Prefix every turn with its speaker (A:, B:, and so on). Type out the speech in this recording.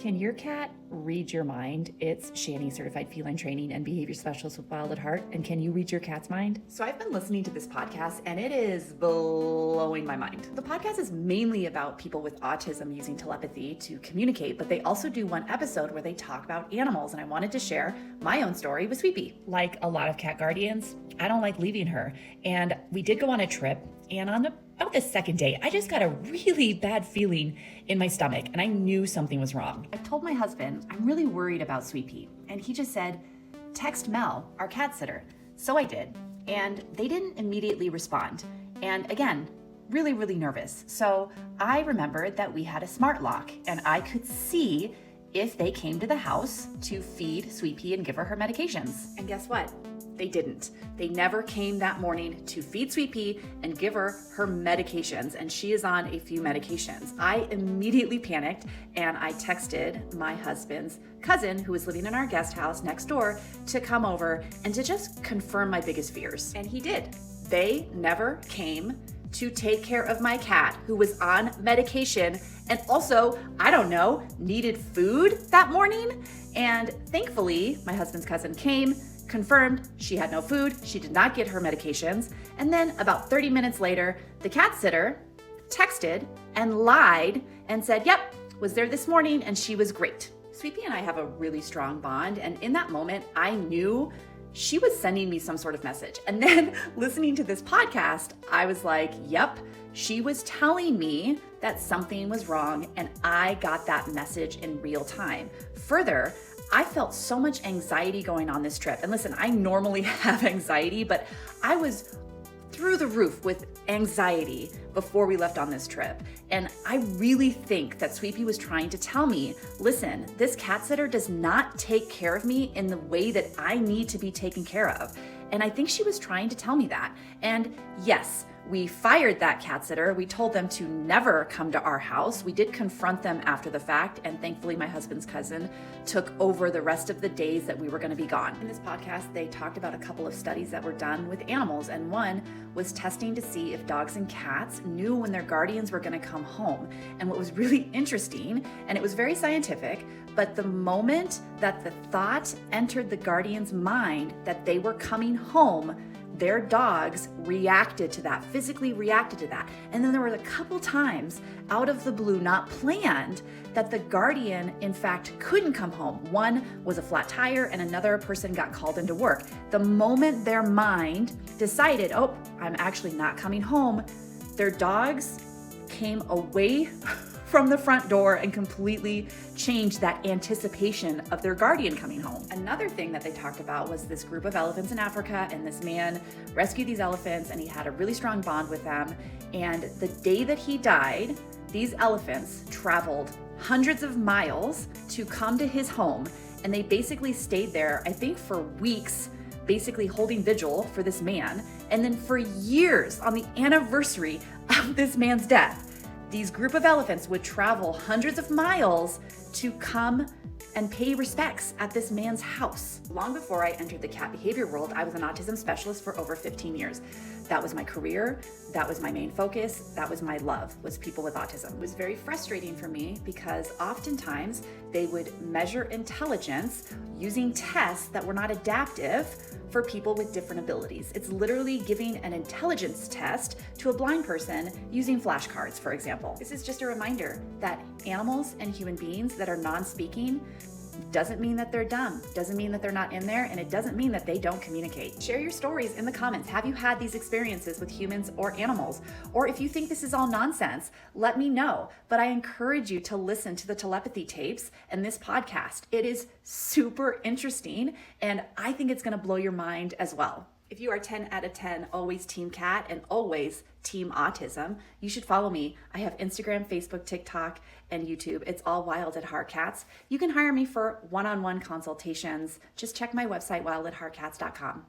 A: Can your cat read your mind? It's Shani, certified feline training and behavior specialist with Wild at Heart. And can you read your cat's mind? So I've been listening to this podcast and it is blowing my mind. The podcast is mainly about people with autism using telepathy to communicate, but they also do one episode where they talk about animals. And I wanted to share my own story with Sweepy. Like a lot of cat guardians, I don't like leaving her. And we did go on a trip, and on about the second day, I just got a really bad feeling in my stomach and I knew something was wrong. I told my husband, I'm really worried about Sweepy. And he just said, text Mel, our cat sitter. So I did. And they didn't immediately respond. And again, really, really nervous. So I remembered that we had a smart lock and I could see if they came to the house to feed Sweepy and give her medications. And guess what? They didn't. They never came that morning to feed Sweepy and give her medications, and she is on a few medications. I immediately panicked and I texted my husband's cousin, who was living in our guest house next door, to come over and to just confirm my biggest fears. And he did. They never came to take care of my cat, who was on medication and also, I don't know, needed food that morning. And thankfully, my husband's cousin came, confirmed she had no food, she did not get her medications, and then about 30 minutes later, the cat sitter texted and lied and said, yep, was there this morning and she was great. Sweepy and I have a really strong bond, and in that moment, I knew she was sending me some sort of message. And then listening to this podcast, I was like, yep, she was telling me that something was wrong, and I got that message in real time. Further, I felt so much anxiety going on this trip. And listen, I normally have anxiety, but I was through the roof with anxiety before we left on this trip. And I really think that Sweepy was trying to tell me, listen, this cat sitter does not take care of me in the way that I need to be taken care of. And I think she was trying to tell me that. And yes, we fired that cat sitter. We told them to never come to our house. We did confront them after the fact, and thankfully my husband's cousin took over the rest of the days that we were going to be gone. In this podcast, they talked about a couple of studies that were done with animals, and one was testing to see if dogs and cats knew when their guardians were going to come home. And what was really interesting, and it was very scientific, but the moment that the thought entered the guardian's mind that they were coming home, their dogs reacted to that, physically reacted to that. And then there were a couple times out of the blue, not planned, that the guardian, in fact, couldn't come home. One was a flat tire and another person got called into work. The moment their mind decided, oh, I'm actually not coming home, their dogs came away from the front door and completely changed that anticipation of their guardian coming home. Another thing that they talked about was this group of elephants in Africa, and this man rescued these elephants and he had a really strong bond with them. And the day that he died, these elephants traveled hundreds of miles to come to his home, and they basically stayed there, I think for weeks, basically holding vigil for this man. And then for years, on the anniversary of this man's death, these group of elephants would travel hundreds of miles to come and pay respects at this man's house. Long before I entered the cat behavior world, I was an autism specialist for over 15 years. That was my career. That was my main focus. That was my love, was people with autism. It was very frustrating for me because oftentimes they would measure intelligence using tests that were not adaptive for people with different abilities. It's literally giving an intelligence test to a blind person using flashcards, for example. This is just a reminder that animals and human beings that are non-speaking doesn't mean that they're dumb, doesn't mean that they're not in there, and it doesn't mean that they don't communicate. Share your stories in the comments. Have you had these experiences with humans or animals? Or if you think this is all nonsense, let me know. But I encourage you to listen to the telepathy tapes and this podcast. It is super interesting, and I think it's gonna blow your mind as well. If you are 10 out of 10, always team cat and always team autism, you should follow me. I have Instagram, Facebook, TikTok, and YouTube. It's all Wild at Heart Cats. You can hire me for one-on-one consultations. Just check my website, wildatheartcats.com.